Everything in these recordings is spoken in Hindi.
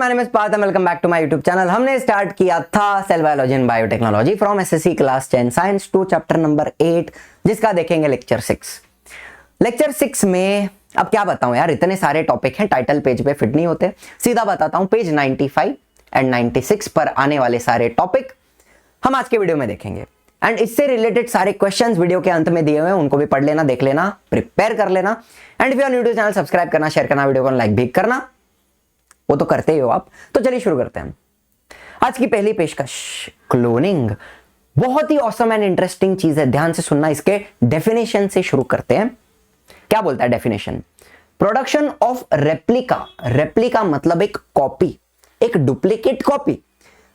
My name is Parth and welcome back to my YouTube channel. हमने स्टार्ट किया था cell biology and biotechnology from SSC class 10 science two chapter number 8, जिसका देखेंगे लेक्चर 6। लेक्चर 6 में अब क्या बताऊं यार, इतने सारे टॉपिक हैं, टाइटल पेज पे फिट नहीं होते। सीधा बताता हूं, पेज 95 एंड 96 पर आने वाले सारे टॉपिक हम आज के वीडियो में देखेंगे। एंड इससे रिलेटेड सारे क्वेश्चंस वीडियो के अंत में दिए हुए हैं, उनको भी पढ़ लेना, देख लेना, प्रिपेयर कर लेना। And if you are new to channel, subscribe करना, शेयर करना, वीडियो को लाइक भी करना, वो तो करते ही हो आप। तो चलिए शुरू करते हैं आज की पहली पेशकश, क्लोनिंग। बहुत ही ऑसम एंड इंटरेस्टिंग चीज है, ध्यान से सुनना। इसके डेफिनेशन से शुरू करते हैं। क्या बोलता है definition? Production of replica. Replica मतलब एक कॉपी, एक duplicate copy.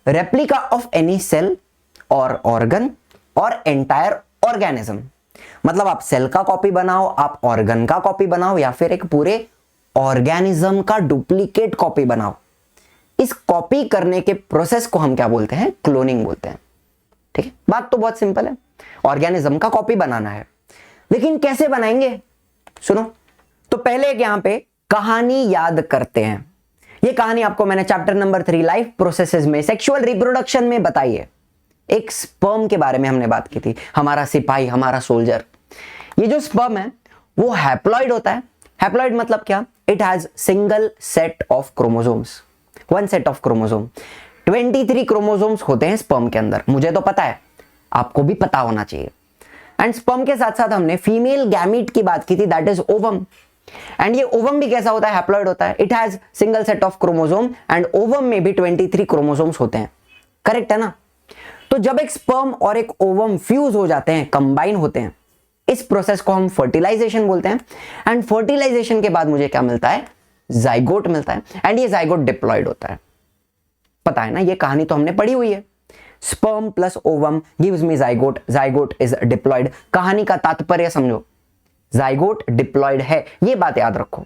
Replica of any cell और ऑर्गन और एंटायर ऑर्गेनिज्म। मतलब आप सेल का कॉपी बनाओ, आप ऑर्गन का कॉपी बनाओ, या फिर एक पूरे ऑर्गेनिज्म का डुप्लीकेट कॉपी बनाओ। इस कॉपी करने के प्रोसेस को हम क्या बोलते हैं? क्लोनिंग बोलते हैं। ठीक है, बात तो बहुत सिंपल है, ऑर्गेनिज्म का कॉपी बनाना है। लेकिन कैसे बनाएंगे? सुनो तो पहले एक यहां पे कहानी याद करते हैं। ये कहानी आपको मैंने चैप्टर नंबर 3 लाइफ प्रोसेसेस में सेक्सुअल रिप्रोडक्शन में बताई है। एक स्पर्म के बारे में हमने बात की थी, हमारा सिपाही, हमारा सोल्जर। ये जो स्पर्म है वो हैप्लॉइड होता है। हैप्लॉइड मतलब क्या? It has single set of chromosomes, one set of chromosome. 23 chromosomes होते हैं स्पर्म के अंदर, मुझे तो पता है, आपको भी पता होना चाहिए। एंड स्पर्म के साथ साथ हमने फीमेल गैमीट की बात की थी, दैट इज ओवम। एंड ये ओवम भी कैसा होता है? हैप्लॉइड होता है। It has single set of chromosome and ovum में भी 23 क्रोमोसोम्स होते हैं। करेक्ट है ना? तो जब एक स्पर्म और एक ओवम फ्यूज हो जाते हैं, कंबाइन होते हैं, इस प्रोसेस को हम फर्टिलाइजेशन बोलते हैं। एंड फर्टिलाइजेशन के बाद मुझे क्या मिलता है? जाइगोट मिलता है। एंड ये जाइगोट डिप्लॉयड होता है। पता है ना, ये कहानी तो हमने पढ़ी हुई है। Sperm plus ovum gives me zygote, zygote is diploid. कहानी का तात्पर्य समझो, जाइगोट डिप्लॉयड है, ये बात याद रखो।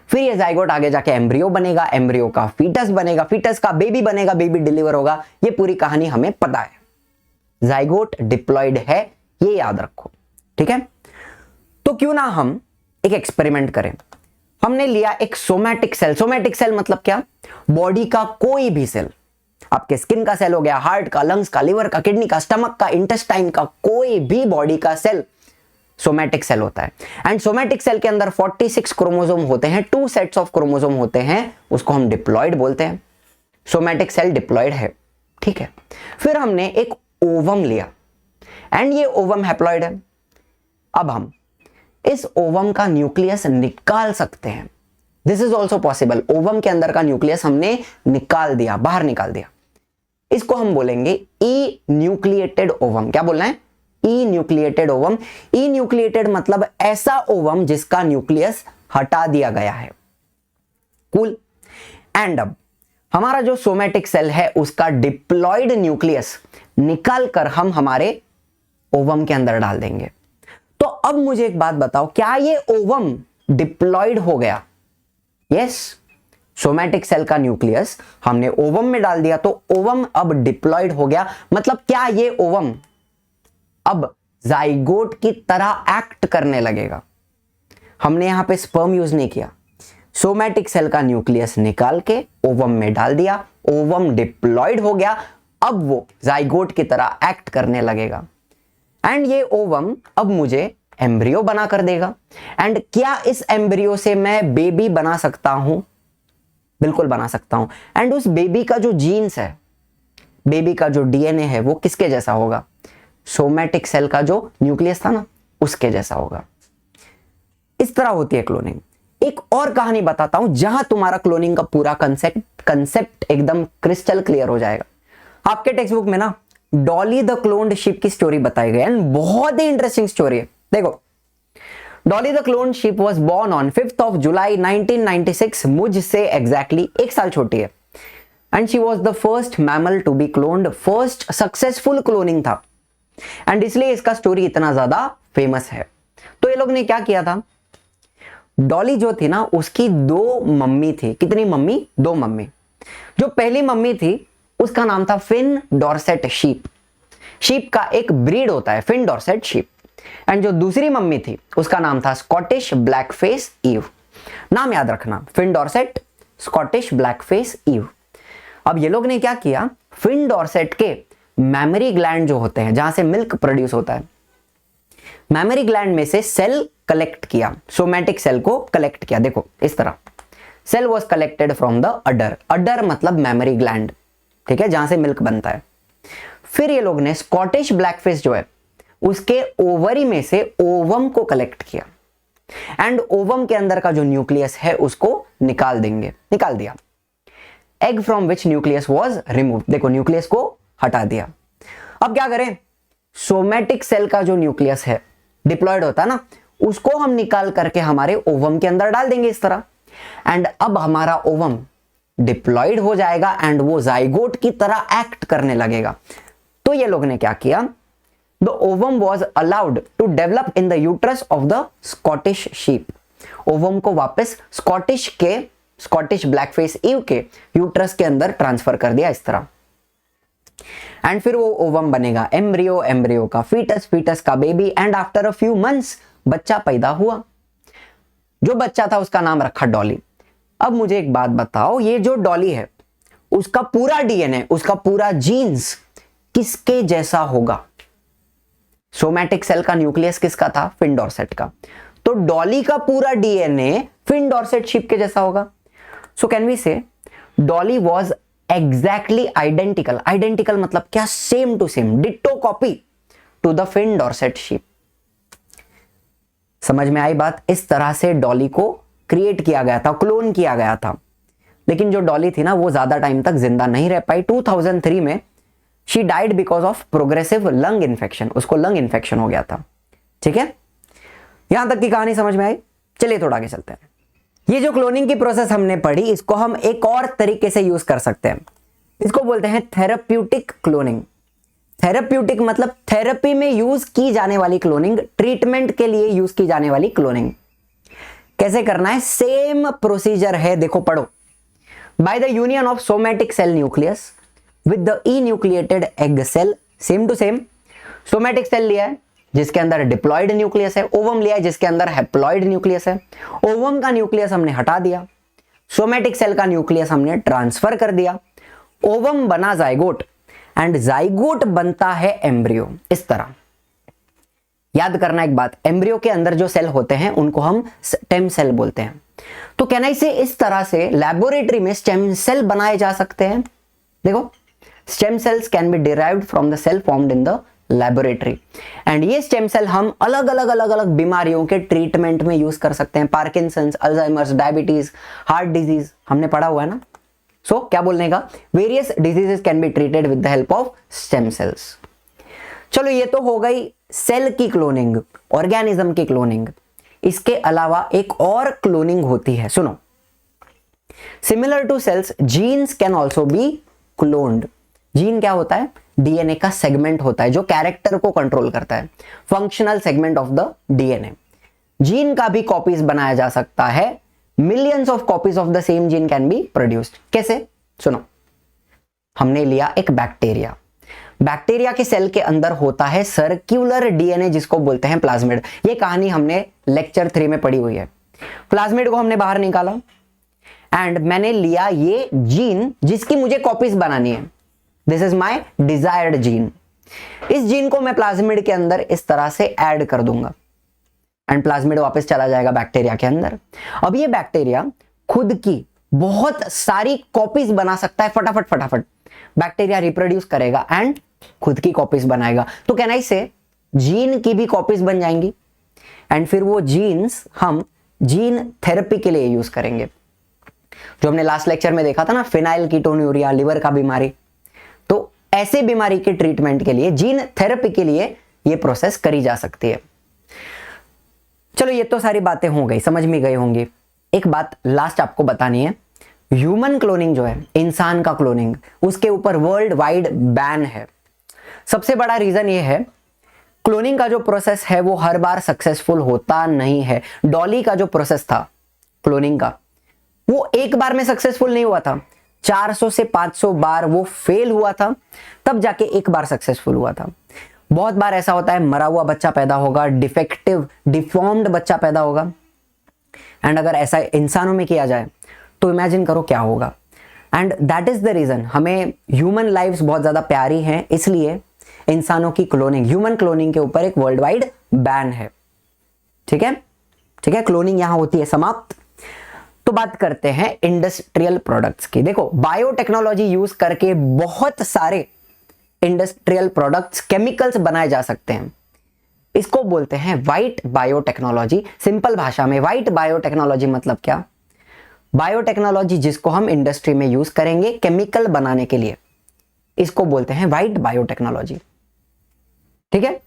फिर ये जाइगोट आगे जाके एम्ब्रियो बनेगा, एम्ब्रियो का फीटस बनेगा, फीटस का बेबी बनेगा, बेबी डिलीवर होगा। ये पूरी कहानी हमें पता है। जाइगोट डिप्लॉयड है, ये याद रखो। ठीक है, तो क्यों ना हम एक एक्सपेरिमेंट करें। हमने लिया एक सोमैटिक सेल। सोमैटिक सेल मतलब क्या? बॉडी का कोई भी सेल, आपके स्किन का सेल हो गया, हार्ट का, लंग्स का, लिवर का, किडनी का, स्टमक का, इंटेस्टाइन का, कोई भी बॉडी का सेल सोमैटिक सेल होता है। एंड सोमैटिक सेल के अंदर 46 क्रोमोसोम होते हैं, 2 सेट्स ऑफ क्रोमोसोम होते हैं, उसको हम डिप्लॉयड बोलते हैं। सोमैटिक सेल डिप्लॉयड है। ठीक है, फिर हमने एक ओवम लिया एंड ये ओवम हैप्लॉयड है। अब हम इस ओवम का न्यूक्लियस निकाल सकते हैं। This is also possible. Ovum के अंदर का न्यूक्लियस हमने निकाल दिया, बाहर निकाल दिया। इसको हम बोलेंगे ई न्यूक्लिएटेड ओवम। क्या बोलना है? ई न्यूक्लिएटेड ओवम। ई न्यूक्लिएटेड मतलब ऐसा ओवम जिसका न्यूक्लियस हटा दिया गया है। कूल। एंड अब हमारा जो सोमैटिक सेल है उसका डिप्लॉयड न्यूक्लियस निकाल कर हम हमारे ओवम के अंदर डाल देंगे। तो अब मुझे एक बात बताओ, क्या ये ओवम डिप्लॉयड हो गया? यस, सोमैटिक सेल का न्यूक्लियस हमने ओवम में डाल दिया, तो ओवम अब डिप्लॉयड हो गया। मतलब क्या ये ओवम अब जाइगोट की तरह एक्ट करने लगेगा? हमने यहां पे स्पर्म यूज नहीं किया, सोमैटिक सेल का न्यूक्लियस निकाल के ओवम में डाल दिया, ओवम डिप्लॉयड हो गया। अब वो जाइगोट की तरह एक्ट करने लगेगा। एंड ये ओवम अब मुझे एम्ब्रियो बना कर देगा। एंड क्या इस एम्ब्रियो से मैं बेबी बना सकता हूं? बिल्कुल बना सकता हूं। एंड उस बेबी का जो जीन्स है, बेबी का जो डीएनए है, वो किसके जैसा होगा? सोमैटिक सेल का जो न्यूक्लियस था ना, उसके जैसा होगा। इस तरह होती है क्लोनिंग। एक और कहानी बताता हूं जहां तुम्हारा क्लोनिंग का पूरा कंसेप्ट एकदम क्रिस्टल क्लियर हो जाएगा। आपके टेक्स्ट बुक में ना डॉली द क्लोन्ड शिप की स्टोरी बताई गई है, बहुत ही इंटरेस्टिंग स्टोरी है। देखो, Dolly the cloned sheep was born on 5th of July 1996। मुझसे एग्जैक्टली 1 साल छोटी है। And she was the first mammal to be cloned, first successful cloning था। एंड इसलिए इसका स्टोरी इतना ज्यादा फेमस है। तो ये लोग ने क्या किया था, डॉली जो थी ना, उसकी 2 मम्मी थी। कितनी मम्मी? 2 मम्मी। जो पहली मम्मी थी उसका नाम था फिन डॉर्सेट शीप। शीप का एक ब्रीड होता है, फिन डॉर्सेट शीप। एंड जो दूसरी मम्मी थी उसका नाम था स्कॉटिश ब्लैक फेस ईव। नाम याद रखना, Finn Dorset, Scottish blackface ewe. अब ये लोग ने क्या किया, फिन डॉर्सेट के मैमरी ग्लैंड जो होते हैं, जहां से मिल्क प्रोड्यूस होता है, मैमरी ग्लैंड में से सेल कलेक्ट किया, सोमैटिक सेल को कलेक्ट किया। देखो इस तरह, cell was collected from the udder, udder मतलब मैमरी ग्लैंड, ठीक है, जहां से मिल्क बनता है। फिर ये लोग ने स्कॉटिश ब्लैकफिश जो है उसके ओवरी में से ओवम को कलेक्ट किया एंड ओवम के अंदर का जो न्यूक्लियस है उसको निकाल दिया। Egg from which nucleus was remove, देखो न्यूक्लियस को हटा दिया। अब क्या करें, सोमैटिक सेल का जो न्यूक्लियस है डिप्लॉयड होता है ना, उसको हम निकाल करके हमारे ओवम के अंदर डाल देंगे इस तरह, एंड अब हमारा ओवम डिप्लॉयड हो जाएगा एंड वो जाइगोट की तरह एक्ट करने लगेगा। तो ये लोग ने क्या किया, the ovum was allowed to develop in the uterus of the Scottish sheep, ovum को वापस स्कॉटिश ब्लैकफेस ईव के यूट्रस के अंदर ट्रांसफर कर दिया इस तरह। एंड फिर वो ओवम बनेगा एम्ब्रियो, एम्ब्रियो का फीटस, फीटस का baby, and after a few months बच्चा पैदा हुआ। जो बच्चा था उसका नाम रखा डॉली। अब मुझे एक बात बताओ, ये जो डॉली है उसका पूरा डीएनए, उसका पूरा जीन्स किसके जैसा होगा? सोमैटिक सेल का न्यूक्लियस किसका था? फिन डॉर्सेट का। तो डॉली का पूरा डीएनए फिन डॉर्सेट शिप के जैसा होगा। सो can we say Dolly was exactly identical, identical मतलब क्या? Same to same, ditto copy to the Finn Dorset sheep. समझ में आई बात? इस तरह से डॉली को क्रिएट किया गया था, क्लोन किया गया था। लेकिन जो डॉली थी ना वो ज्यादा टाइम तक जिंदा नहीं रह पाई। 2003 में she died because of progressive lung infection, उसको लंग इन्फेक्शन हो गया था। ठीक है, यहां तक की कहानी समझ में आई? चलिए थोड़ा आगे चलते हैं। ये जो क्लोनिंग की प्रोसेस हमने पढ़ी, इसको हम एक और तरीके से यूज कर सकते हैं। इसको बोलते हैं थेराप्यूटिक क्लोनिंग। थेराप्यूटिक मतलब थेरेपी में यूज की जाने वाली क्लोनिंग, ट्रीटमेंट के लिए यूज की जाने वाली क्लोनिंग। कैसे करना है? सेम प्रोसीजर है, देखो पढ़ो। By the union of somatic cell nucleus with the enucleated egg cell, same to same. Somatic cell लिया है जिसके अंदर डिप्लॉयड न्यूक्लियस है, ओवम लिया है जिसके अंदर हैप्लॉयड न्यूक्लियस है। ओवम का न्यूक्लियस हमने हटा दिया, सोमैटिक सेल का न्यूक्लियस हमने ट्रांसफर कर दिया। ओवम बना जाइगोट एंड जाइगोट बनता है एम्ब्रियो। इस तरह याद करना एक बात, एम्ब्रियो के अंदर जो सेल होते हैं उनको हम स्टेम सेल बोलते हैं। तो कहना इसे इस तरह से लैबोरेटरी में स्टेम सेल बनाए जा सकते हैं। देखो, stem cells can be derived from the cell formed in the laboratory, and ये स्टेम सेल हम अलग अलग बीमारियों के ट्रीटमेंट में यूज कर सकते हैं। Parkinson's, Alzheimer's, diabetes, heart disease हमने पढ़ा हुआ है ना। सो क्या बोलने का, various diseases can be treated with the help of stem cells. चलो ये तो हो गई सेल की क्लोनिंग, ऑर्गेनिज्म की क्लोनिंग। इसके अलावा एक और क्लोनिंग होती है, सुनो। Similar to cells, genes can also be cloned. Gene क्या होता है? डीएनए का सेगमेंट होता है जो कैरेक्टर को कंट्रोल करता है, functional segment of the DNA. Gene का भी कॉपीज बनाया जा सकता है। Millions of copies of the same gene can be produced. कैसे? सुनो, हमने लिया एक बैक्टीरिया। बैक्टीरिया के सेल के अंदर होता है सर्कुलर डीएनए जिसको बोलते हैं प्लाज्मिड। ये कहानी हमने लेक्चर 3 में पढ़ी हुई है। प्लाज्मिड को हमने बाहर निकाला एंड मैंने लिया ये जीन जिसकी मुझे कॉपीज बनानी है। This is my desired gene. इस जीन को मैं प्लाज्मिड के अंदर इस तरह से ऐड कर दूंगा एंड प्लाज्मिड वापस चला जाएगा बैक्टीरिया के अंदर। अब ये बैक्टीरिया खुद की बहुत सारी कॉपीज बना सकता है, फटाफट बैक्टीरिया रिप्रोड्यूस करेगा एंड खुद की कॉपीज बनाएगा। तो कहना इसे जीन की भी कॉपीज बन जाएंगी एंड फिर वो जीन्स हम जीन थेरेपी के लिए यूज करेंगे। जो हमने लास्ट लेक्चर में देखा था ना, फिनाइल कीटोन्यूरिया, लिवर का बीमारी, तो ऐसे बीमारी के ट्रीटमेंट के लिए, जीन थेरेपी के लिए ये प्रोसेस करी जा सकती है। चलो ये तो सारी बातें हो गई, समझ में गई होंगी। एक बात लास्ट आपको बतानी है, ह्यूमन क्लोनिंग जो है, इंसान का क्लोनिंग, उसके ऊपर वर्ल्ड वाइड बैन है। सबसे बड़ा रीजन ये है, क्लोनिंग का जो प्रोसेस है वो हर बार सक्सेसफुल होता नहीं है। डॉली का जो प्रोसेस था क्लोनिंग का, वो एक बार में सक्सेसफुल नहीं हुआ था, 400 से 500 बार वो फेल हुआ था, तब जाके एक बार सक्सेसफुल हुआ था। बहुत बार ऐसा होता है, मरा हुआ बच्चा पैदा होगा, डिफेक्टिव डिफॉर्म्ड बच्चा पैदा होगा। एंड अगर ऐसा इंसानों में किया जाए तो इमेजिन करो क्या होगा। And that is the reason हमें ह्यूमन लाइव्स बहुत ज्यादा प्यारी हैं, इसलिए इंसानों की क्लोनिंग, ह्यूमन क्लोनिंग के ऊपर एक वर्ल्ड वाइड बैन है। ठीक है, ठीक है, क्लोनिंग यहां होती है समाप्त। तो बात करते हैं इंडस्ट्रियल प्रोडक्ट्स की। देखो बायोटेक्नोलॉजी यूज करके बहुत सारे इंडस्ट्रियल प्रोडक्ट्स, केमिकल्स बनाए जा सकते हैं। इसको बोलते हैं व्हाइट बायोटेक्नोलॉजी। सिंपल भाषा में व्हाइट बायोटेक्नोलॉजी मतलब क्या? बायोटेक्नोलॉजी जिसको हम इंडस्ट्री में यूज करेंगे केमिकल बनाने के लिए, इसको बोलते हैं व्हाइट बायोटेक्नोलॉजी। ठीक है,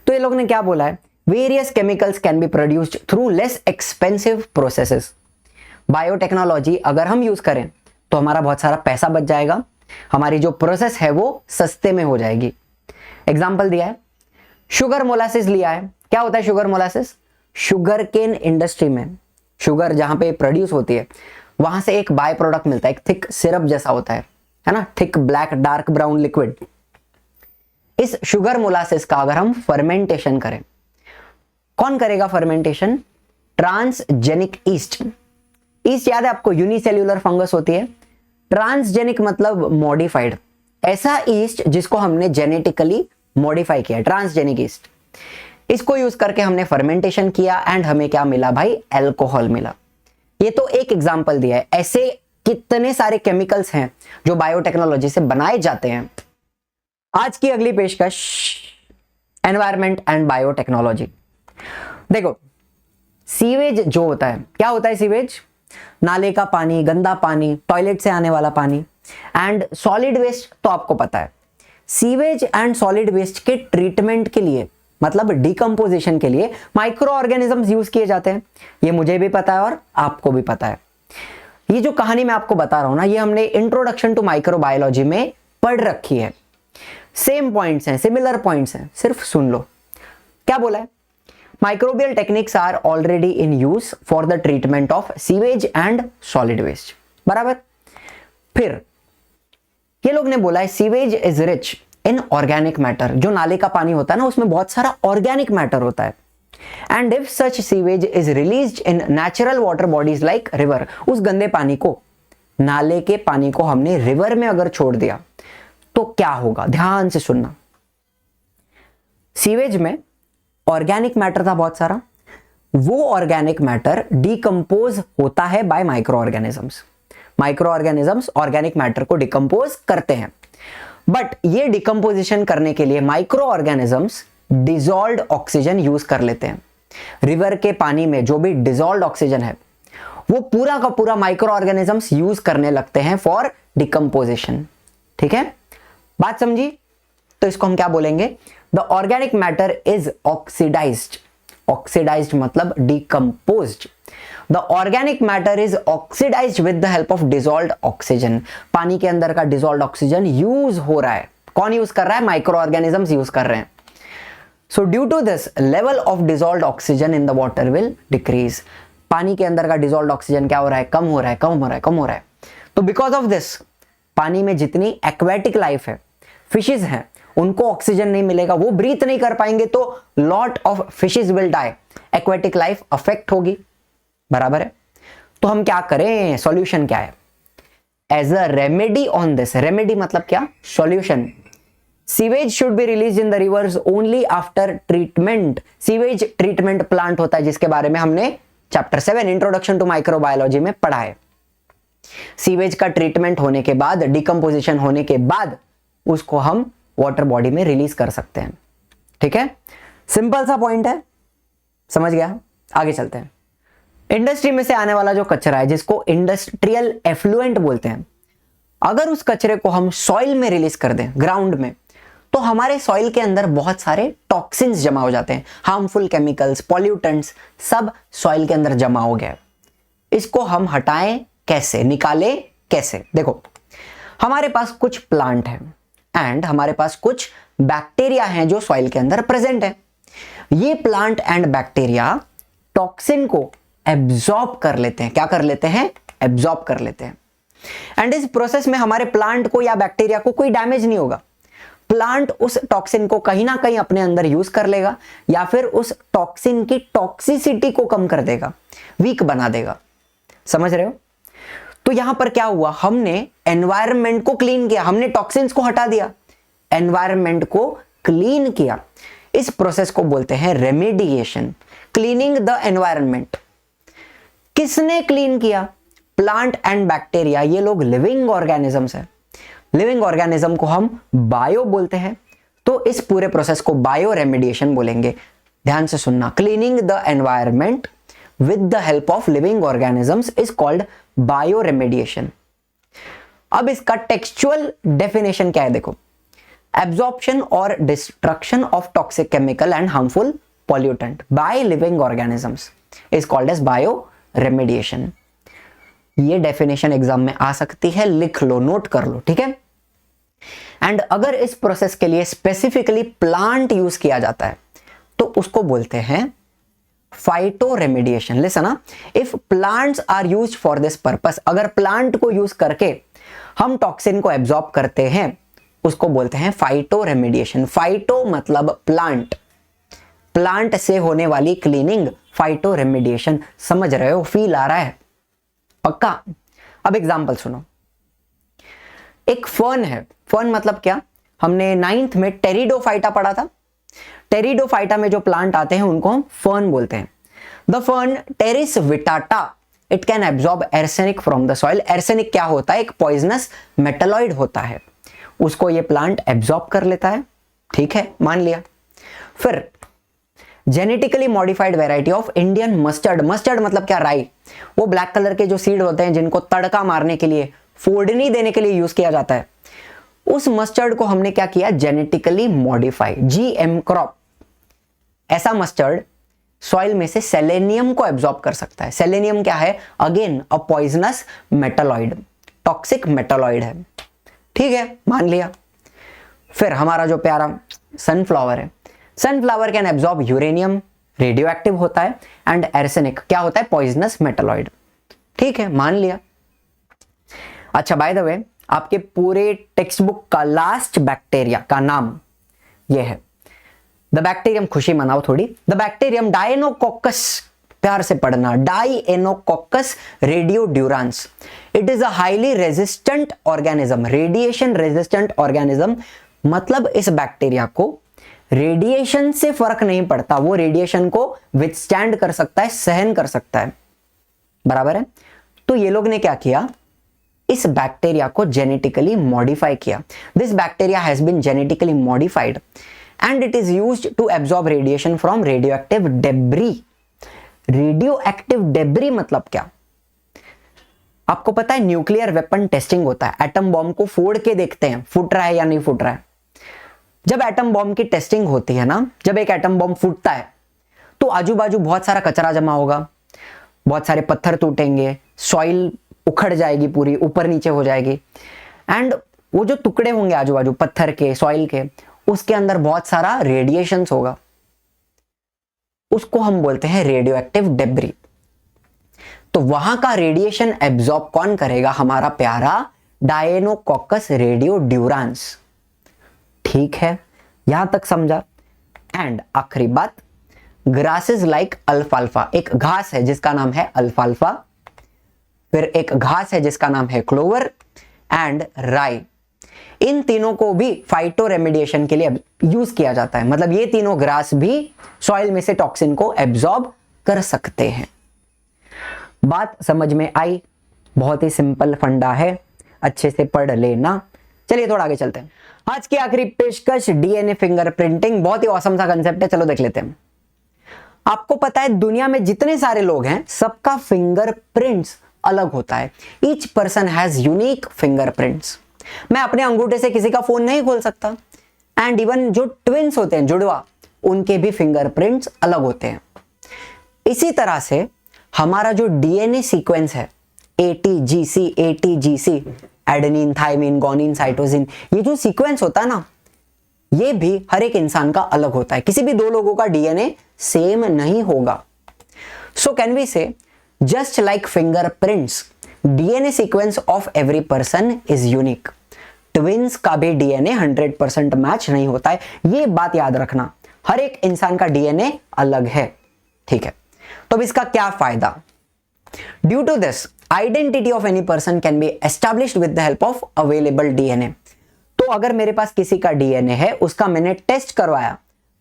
तो ये लोग ने क्या बोला है? Various chemicals can be produced through less expensive processes. Biotechnology अगर हम यूज करें तो हमारा बहुत सारा पैसा बच जाएगा, हमारी जो प्रोसेस है वो सस्ते में हो जाएगी। एग्जाम्पल दिया है, शुगर मोलासिस लिया है। क्या होता है sugar molasses? Sugar cane industry में शुगर जहां पे प्रोड्यूस होती है वहां से एक बाय प्रोडक्ट मिलता है, एक थिक सिरप जैसा होता है ना, thick black dark brown liquid. इस शुगर मोलासिस का अगर हम फर्मेंटेशन करें, कौन करेगा फर्मेंटेशन? Transgenic east. ईस्ट याद है आपको, यूनिसेल्यूलर फंगस होती है। ट्रांसजेनिक मतलब मॉडिफाइड, ऐसा ईस्ट जिसको हमने जेनेटिकली मॉडिफाई किया, ट्रांसजेनिक ईस्ट। इसको यूज करके हमने फर्मेंटेशन किया एंड हमें क्या मिला भाई? अल्कोहल मिला। ये तो एक एग्जांपल दिया है, ऐसे कितने सारे केमिकल्स हैं जो बायोटेक्नोलॉजी से बनाए जाते हैं। आज की अगली पेशकश, एनवायरमेंट एंड बायोटेक्नोलॉजी। देखो सीवेज जो होता है, क्या होता है सीवेज? नाले का पानी, गंदा पानी, टॉयलेट से आने वाला पानी। एंड सॉलिड वेस्ट तो आपको पता है, सीवेज एंड सॉलिड वेस्ट के ट्रीटमेंट के लिए, मतलब डिकम्पोजिशन के लिए माइक्रो ऑर्गेनिजम्स यूज किए जाते हैं। ये मुझे भी पता है और आपको भी पता है। ये जो कहानी मैं आपको बता रहा हूं ना, ये हमने इंट्रोडक्शन टू माइक्रोबायोलॉजी में पढ़ रखी है। सेम पॉइंट्स हैं, सिमिलर पॉइंट्स हैं, सिर्फ सुन लो। क्या बोला है? Microbial techniques are already in use for the treatment of sewage and solid waste. बराबर। फिर ये लोग ने बोला है sewage is rich in organic matter. जो नाले का पानी होता है ना, उसमें बहुत सारा ऑर्गेनिक मैटर होता है। And if such sewage is released in natural water bodies like river, उस गंदे पानी को, नाले के पानी को हमने रिवर में अगर छोड़ दिया तो क्या होगा? ध्यान से सुनना। सीवेज में ऑर्गेनिक मैटर था बहुत सारा, वो ऑर्गेनिक मैटर डिकम्पोज होता है bye micro organisms. Micro organisms organic matter को डिकम्पोज करते हैं, बट ये डिकम्पोजिशन करने के लिए micro organisms dissolved oxygen use कर लेते हैं। रिवर के पानी में जो भी डिसॉल्व्ड ऑक्सीजन है वो पूरा का पूरा माइक्रो ऑर्गेनिजम्स यूज करने लगते हैं फॉर डिकम्पोजिशन। ठीक है, बात समझी? तो इसको हम क्या बोलेंगे? The organic matter is oxidised. Oxidised मतलब decomposed. The organic matter is oxidised with the help of dissolved oxygen. पानी के अंदर का डिसॉल्व्ड ऑक्सीजन यूज हो रहा है। कौन यूज कर रहा है? माइक्रो ऑर्गेनिजम्स यूज कर रहे हैं। So due to this level of dissolved oxygen in the water will decrease. पानी के अंदर का डिसॉल्व्ड ऑक्सीजन क्या हो रहा है? कम हो रहा है, कम हो रहा है, कम हो रहा है। तो बिकॉज ऑफ दिस पानी में जितनी एक्वेटिक लाइफ है, फिशेज हैं, उनको ऑक्सीजन नहीं मिलेगा, वो ब्रीथ नहीं कर पाएंगे, तो lot of fishes will die, aquatic life affect होगी। बराबर है। तो हम क्या करें? सॉल्यूशन क्या है? As a remedy on this, remedy मतलब क्या? Solution. Sewage should be release in the rivers only after treatment. Sewage treatment plant होता है जिसके बारे में हमने चैप्टर 7 इंट्रोडक्शन टू माइक्रोबायोलॉजी में पढ़ा है। सीवेज का ट्रीटमेंट होने के बाद, डिकम्पोजिशन होने के बाद उसको हम वाटर बॉडी में रिलीज कर सकते हैं। ठीक है, सिंपल सा पॉइंट है, समझ गया? आगे चलते हैं। इंडस्ट्री में से आने वाला जो कचरा है जिसको इंडस्ट्रियल एफ्लुएंट बोलते हैं, अगर उस कचरे को हम सॉइल में रिलीज कर दें, ग्राउंड में, तो हमारे सॉइल के अंदर बहुत सारे टॉक्सिन्स जमा हो जाते हैं। हार्मफुल केमिकल्स, पॉल्यूटेंट्स सब सॉइल के अंदर जमा हो गया। इसको हम हटाएं कैसे, निकालें कैसे? देखो हमारे पास कुछ प्लांट है एंड हमारे पास कुछ बैक्टीरिया हैं जो सॉइल के अंदर प्रेजेंट है। ये प्लांट एंड बैक्टीरिया टॉक्सिन को एब्जॉर्ब कर लेते हैं। क्या कर लेते हैं? एब्जॉर्ब कर लेते हैं। एंड इस प्रोसेस में हमारे प्लांट को या बैक्टीरिया को कोई डैमेज नहीं होगा। प्लांट उस टॉक्सिन को कहीं ना कहीं अपने अंदर यूज कर लेगा या फिर उस टॉक्सिन की टॉक्सिसिटी को कम कर देगा, वीक बना देगा। समझ रहे हो? तो यहां पर क्या हुआ, हमने एनवायरनमेंट को क्लीन किया, हमने टॉक्सिन्स को हटा दिया, एनवायरनमेंट को क्लीन किया। इस प्रोसेस को बोलते हैं रेमेडिएशन, क्लीनिंग द एनवायरनमेंट। किसने क्लीन किया? प्लांट एंड बैक्टीरिया, ये लोग लिविंग ऑर्गेनिजम्स है। लिविंग ऑर्गेनिज्म को हम बायो बोलते हैं, तो इस पूरे प्रोसेस को बायो रेमेडिएशन बोलेंगे। ध्यान से सुनना, cleaning the environment with the help of living organisms is called bio remediation. अब इसका टेक्सचुअल डेफिनेशन क्या है, देखो, एब्जॉर्प्शन और destruction of toxic chemical and harmful pollutant by living organisms is called as bio remediation. ये डेफिनेशन एग्जाम में आ सकती है, लिख लो, नोट कर लो, ठीक है। एंड अगर इस प्रोसेस के लिए स्पेसिफिकली प्लांट यूज किया जाता है तो उसको बोलते हैं phyto remediation. Listen, if plants are used for this purpose, अगर प्लांट को यूज करके हम टॉक्सिन को एब्जॉर्ब करते हैं उसको बोलते हैं फाइटो रेमेडिएशन। फाइटो मतलब प्लांट, प्लांट से होने वाली क्लीनिंग फाइटो रेमेडिएशन। समझ रहे हो, फील आ रहा है पक्का? अब एग्जांपल सुनो, एक फर्न है। फर्न मतलब क्या, हमने 9th में टेरिडोफाइटा पढ़ा था। टेरिडोफाइटा में जो प्लांट आते हैं उनको हम फर्न बोलते हैं। The fern Pteris vittata it can absorb arsenic from the soil. Arsenic क्या होता है? एक पॉइजनस मेटलॉइड होता है, उसको ये प्लांट एब्जॉर्ब कर लेता है, ठीक है, मान लिया। फिर genetically modified variety of Indian mustard. Mustard मतलब क्या? राई। वो ब्लैक कलर के जो सीड होते हैं जिनको तड़का मारने के लिए, फोड़नी देने के लिए यूज किया जाता है, उस मस्टर्ड को हमने क्या किया? Genetically modify, GM crop. ऐसा मस्टर्ड सॉइल में से सेलेनियम को एब्जॉर्ब कर सकता है। सेलेनियम क्या है? Again a poisonous metalloid, toxic metalloid है, ठीक है, मान लिया। फिर हमारा जो प्यारा सनफ्लावर है, sunflower can absorb uranium, radio active होता है, एंड एर्सेनिक क्या होता है? पॉइजनस मेटलॉइड, ठीक है, मान लिया। अच्छा, बाय द वे, आपके पूरे टेक्स्ट बुक का लास्ट बैक्टीरिया का नाम यह है द बैक्टीरियम। खुशी मनाओ थोड़ी। द बैक्टीरियम डायनोकोकस, प्यार से पढ़ना, Deinococcus radiodurans. It is a highly resistant organism, radiation resistant organism. मतलब इस बैक्टीरिया को रेडिएशन से फर्क नहीं पड़ता, वो रेडिएशन को विथस्टैंड कर सकता है, सहन कर सकता है, बराबर है। तो ये लोग ने क्या किया? इस बैक्टीरिया को जेनेटिकली मॉडिफाई किया। This bacteria has been genetically modified and it is used to absorb radiation from radioactive debris. Radioactive debris मतलब क्या? आपको पता है न्यूक्लियर वेपन टेस्टिंग होता है, एटम बॉम्ब को फोड़ के देखते हैं फूट रहा है या नहीं फूट रहा है। जब एटम बॉम्ब की टेस्टिंग होती है ना, जब एक एटम बॉम्ब फूटता है तो आजू बाजू बहुत सारा कचरा जमा होगा, बहुत सारे पत्थर टूटेंगे, सॉइल उखड़ जाएगी, पूरी ऊपर नीचे हो जाएगी, एंड वो जो टुकड़े होंगे आजू बाजू पत्थर के, सॉइल के, उसके अंदर बहुत सारा रेडिएशंस होगा, उसको हम बोलते हैं रेडियोएक्टिव डेब्री। तो वहां का रेडिएशन एब्जॉर्ब कौन करेगा? हमारा प्यारा डायनोकोकस रेडियोड्यूरांस, ठीक है, यहां तक समझा। एंड आखिरी बात, ग्रासेस लाइक अल्फाल्फा, एक घास है जिसका नाम है अल्फाल्फा, फिर एक घास है जिसका नाम है क्लोवर एंड राई। इन तीनों को भी फाइटो रेमेडिएशन के लिए यूज किया जाता है। मतलब ये तीनों ग्रास भी सॉइल में से टॉक्सिन को एब्जॉर्ब कर सकते हैं। बात समझ में आई? बहुत ही सिंपल फंडा है, अच्छे से पढ़ लेना। चलिए थोड़ा आगे चलते हैं। आज की आखिरी पेशकश डीएनए फिंगरप्रिंटिंग, बहुत ही औसम सा कंसेप्ट है, चलो देख लेते हैं। आपको पता है दुनिया में जितने सारे लोग हैं सबका फिंगरप्रिंट्स अलग होता है। Each person has unique fingerprints. मैं अपने अंगूठे से किसी का फोन नहीं खोल सकता, एंड इवन जो ट्विंस होते हैं, जुड़वा, उनके भी फिंगरप्रिंट्स अलग होते हैं। इसी तरह से हमारा जो डीएनए सीक्वेंस है, ATGC, ATGC, adenine, thymine, गोनिन, cytosine, ये जो सीक्वेंस होता है ना, ये भी हर एक इंसान का अलग होता है। किसी भी दो लोगों का डीएनए सेम नहीं होगा। सो कैन वी से just like fingerprints, DNA sequence of every person is unique. Twins का भी डीएनए 100% मैच नहीं होता है, ये बात याद रखना। हर एक इंसान का डीएनए अलग है, ठीक है। तो अब इसका क्या फायदा? Due to this identity of any person can be established with the help of available DNA. तो अगर मेरे पास किसी का डीएनए है, उसका मैंने टेस्ट करवाया,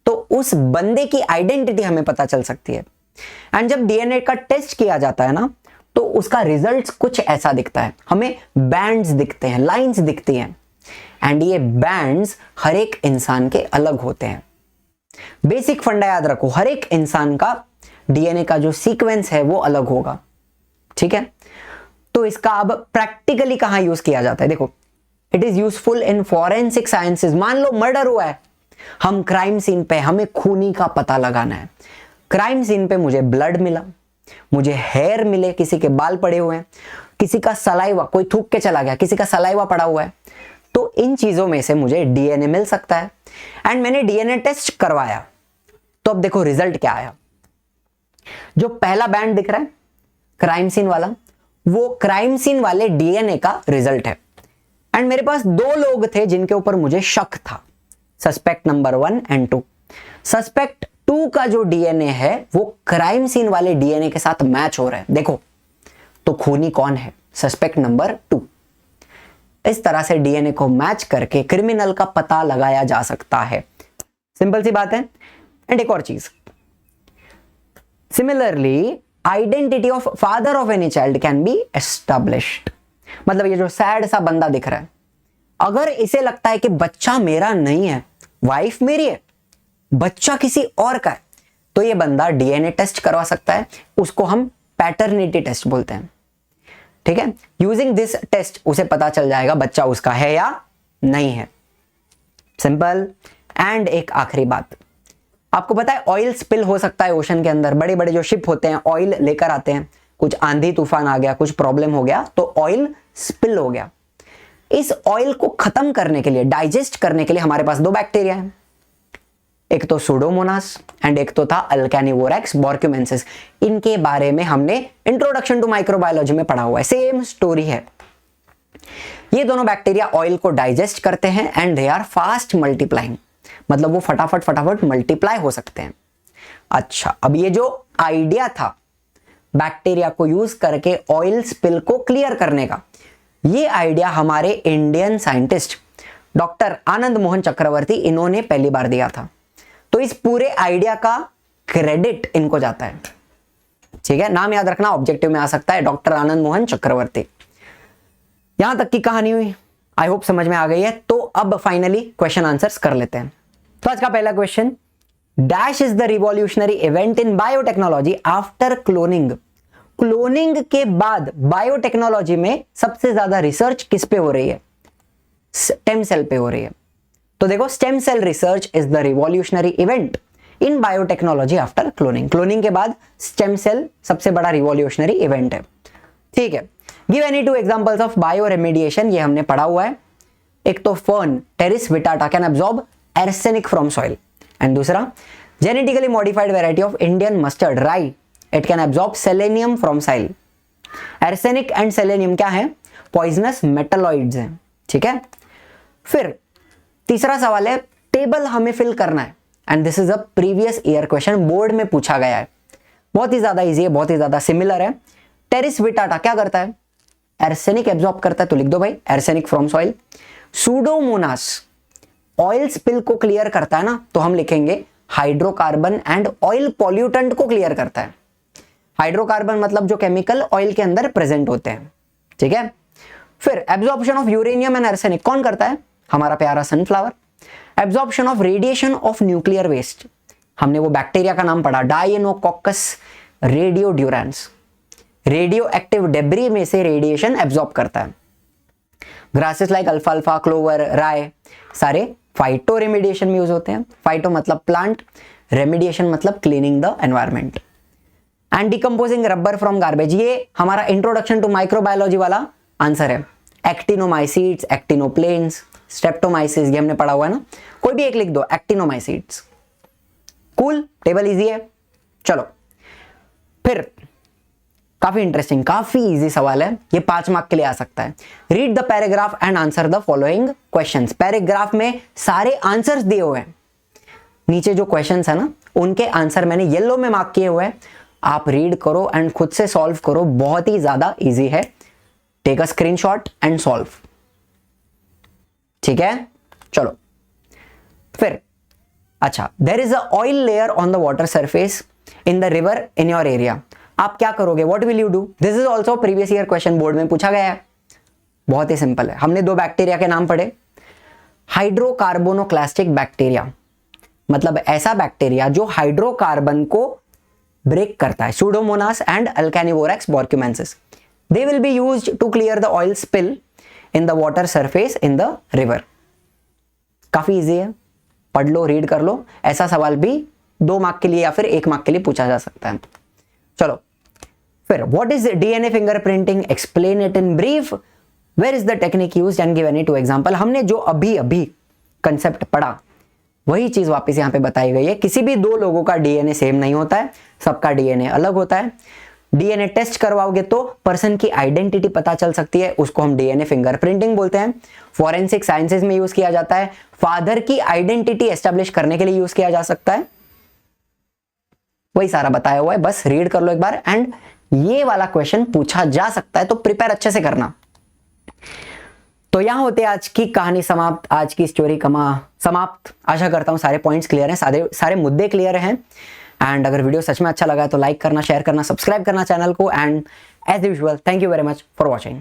तो उस बंदे की आइडेंटिटी हमें पता चल सकती है। एंड जब डीएनए का टेस्ट किया जाता है ना, तो उसका रिजल्ट कुछ ऐसा दिखता है, हमें बैंड्स दिखते हैं, लाइंस दिखती हैं। एंड ये बैंड्स हर एक इंसान के अलग होते हैं। बेसिक फंडा याद रखो, हर एक इंसान का डीएनए का जो सीक्वेंस है वो अलग होगा, ठीक है। तो इसका अब प्रैक्टिकली कहां यूज किया जाता है, देखो, it is useful in forensic sciences. मान लो मर्डर हुआ है, हम क्राइम सीन पे, हमें खूनी का पता लगाना है। क्राइम सीन पे मुझे ब्लड मिला, मुझे हेयर मिले, किसी के बाल पड़े हुए हैं, किसी का सलाइवा, कोई थूक के चला गया, किसी का सलाइवा पड़ा हुआ है, तो इन चीजों में से मुझे डीएनए मिल सकता है। एंड मैंने डीएनए टेस्ट करवाया, तो अब देखो रिजल्ट क्या आया। जो पहला बैंड दिख रहा है क्राइम सीन वाला, वो क्राइम सीन वाले डीएनए का रिजल्ट है। एंड मेरे पास दो लोग थे जिनके ऊपर मुझे शक था, सस्पेक्ट नंबर 1 एंड 2। सस्पेक्ट 2 का जो डीएनए है वो क्राइम सीन वाले डीएनए के साथ मैच हो रहा है। देखो, तो खूनी कौन है, सस्पेक्ट नंबर 2। इस तरह से डीएनए को मैच करके क्रिमिनल का पता लगाया जा सकता है। सिंपल सी बात है। एंड एक और चीज, similarly identity of father of any child can be established. मतलब ये जो सैड सा बंदा दिख रहा है, अगर इसे लगता है कि बच्चा मेरा नहीं है, वाइफ मेरी है, बच्चा किसी और का है, तो ये बंदा डीएनए टेस्ट करवा सकता है। उसको हम पैटर्निटी टेस्ट बोलते हैं, ठीक है। यूजिंग दिस टेस्ट उसे पता चल जाएगा बच्चा उसका है या नहीं है। सिंपल। एंड एक आखिरी बात, आपको पता है ऑयल स्पिल हो सकता है ओशन के अंदर। बड़े बड़े जो शिप होते हैं ऑयल लेकर आते हैं, कुछ आंधी तूफान आ गया, कुछ प्रॉब्लम हो गया, तो ऑयल स्पिल हो गया। इस ऑयल को खत्म करने के लिए, डाइजेस्ट करने के लिए हमारे पास दो बैक्टीरिया हैं, एक तो सुडोमोनास एंड एक तो था अल्केनिवोरैक्स बोर्क्यूमेंसिस। इनके बारे में हमने इंट्रोडक्शन टू माइक्रोबायोलॉजी में पढ़ा हुआ है, सेम स्टोरी है। ये दोनों बैक्टीरिया ऑयल को डाइजेस्ट करते हैं and they are fast multiplying, मतलब वो फटाफट मल्टीप्लाई हो सकते हैं। अच्छा, अब ये जो आइडिया था बैक्टीरिया को यूज करके ऑयल स्पिल को क्लियर करने का, ये आइडिया हमारे Indian scientist doctor Anand Mohan चक्रवर्ती, इन्होंने पहली बार दिया था। तो इस पूरे आइडिया का क्रेडिट इनको जाता है, ठीक है। नाम याद रखना, ऑब्जेक्टिव में आ सकता है, डॉक्टर आनंद मोहन चक्रवर्ती। यहां तक की कहानी हुई, आई होप समझ में आ गई है। तो अब फाइनली क्वेश्चन आंसर्स कर लेते हैं। तो आज का पहला question, dash is the revolutionary event in biotechnology after cloning. Cloning के बाद बायोटेक्नोलॉजी में सबसे ज्यादा रिसर्च किस पे हो रही है? स्टेम सेल पे हो रही है। तो देखो, stem cell research is the revolutionary event in biotechnology after cloning. Cloning के बाद स्टेम सेल सबसे बड़ा रिवॉल्यूशनरी इवेंट है, ठीक है। Give any two examples of bio remediation, ये हमने पढ़ा हुआ है। एक तो fern Pteris vittata can absorb arsenic from soil, and दूसरा genetically modified variety of Indian mustard राई, it can absorb selenium from soil. Arsenic and selenium क्या है? पॉइजनस मेटलॉइड्स हैं, ठीक है। फिर तीसरा सवाल है, टेबल हमें फिल करना है, and this is a previous year question, board में पूछा गया है। बहुत ही ज्यादा इजी है, बहुत ही ज्यादा सिमिलर है। टेरिस विटाटा क्या करता है? एर्सेनिक एब्जॉर्ब करता है, तो लिख दो भाई arsenic from soil. Pseudomonas oil spill को क्लियर करता है ना, तो हम लिखेंगे हाइड्रोकार्बन एंड ऑयल पॉल्यूटेंट को क्लियर करता है। हाइड्रोकार्बन मतलब जो केमिकल ऑयल के अंदर प्रेजेंट होते हैं, ठीक है। फिर absorption of uranium and arsenic कौन करता है? हमारा प्यारा sunflower. Absorption of radiation of nuclear waste, हमने वो बैक्टीरिया का नाम पढ़ा, Deinococcus radiodurans. Radio active debris में से रेडिएशन एब्जॉर्ब करता है। ग्रासेस लाइक अल्फाल्फा, क्लोवर, राय सारे फाइटो रेमिडिएशन में यूज होते हैं। फाइटो मतलब प्लांट, रेमिडिएशन मतलब cleaning the environment. And decomposing rubber from garbage, ये हमारा इंट्रोडक्शन टू माइक्रोबायोलॉजी वाला आंसर है। एक्टिनोमाइसीड्स, एक्टिनोप्लेन्स, स्ट्रेप्टोमाइसिस, ये हमने पढ़ा हुआ है ना, कोई भी एक लिख दो, एक्टिनोमाइसीड्स। कूल, टेबल इजी है। चलो फिर काफी इंटरेस्टिंग, काफी इजी सवाल है, ये 5 मार्क के लिए आ सकता है। Read the paragraph and answer the following questions. Paragraph में सारे आंसर्स दिए हुए हैं, नीचे जो क्वेश्चंस है ना उनके आंसर मैंने येलो में मार्क किए हुए हैं। आप रीड करो एंड खुद से सॉल्व करो, बहुत ही ज्यादा इजी है। Take a screenshot and solve, ठीक है। चलो फिर, अच्छा, there is a oil layer on the water surface in the river in your area. आप क्या करोगे, what will you do? This is also previous year question, board में पूछा गया है। बहुत ही सिंपल है। हमने 2 बैक्टीरिया के नाम पढ़े। हाइड्रोकार्बोनोक्लास्टिक बैक्टीरिया मतलब ऐसा बैक्टीरिया जो हाइड्रोकार्बन को ब्रेक करता है, Pseudomonas and Alcanivorax borkumensis. They will be used to clear the oil spill in the water surface in the river. काफी इजी है, पढ़ लो, रीड कर लो। ऐसा सवाल भी 2 मार्क के लिए या फिर 1 मार्क के लिए पूछा जा सकता है। चलो फिर, what is DNA fingerprinting, explain it in brief, where is the technique used and give any 2 example. हमने जो अभी अभी कंसेप्ट पढ़ा वही चीज वापस यहां पे बताई गई है। किसी भी 2 लोगों का डीएनए सेम नहीं होता है, सबका डीएनए अलग होता है। डीएनए टेस्ट करवाओगे तो पर्सन की आइडेंटिटी पता चल सकती है, उसको हम डीएनए फिंगरप्रिंटिंग बोलते हैं। फॉरेंसिक साइंसेज में यूज किया जाता है। फादर की आइडेंटिटी एस्टेब्लिश करने के लिए यूज किया जा सकता है। वही सारा बताया हुआ है, बस रीड कर लो एक बार। एंड ये वाला क्वेश्चन पूछा जा सकता है, तो प्रिपेयर अच्छे से करना। तो यहां होते आज की कहानी समाप्त, आज की स्टोरी समाप्त। आशा करता हूं सारे पॉइंट्स क्लियर हैं, सारे मुद्दे क्लियर हैं। एंड अगर वीडियो सच में अच्छा लगा है तो लाइक करना, शेयर करना, सब्सक्राइब करना चैनल को। And as usual, thank you very much for watching.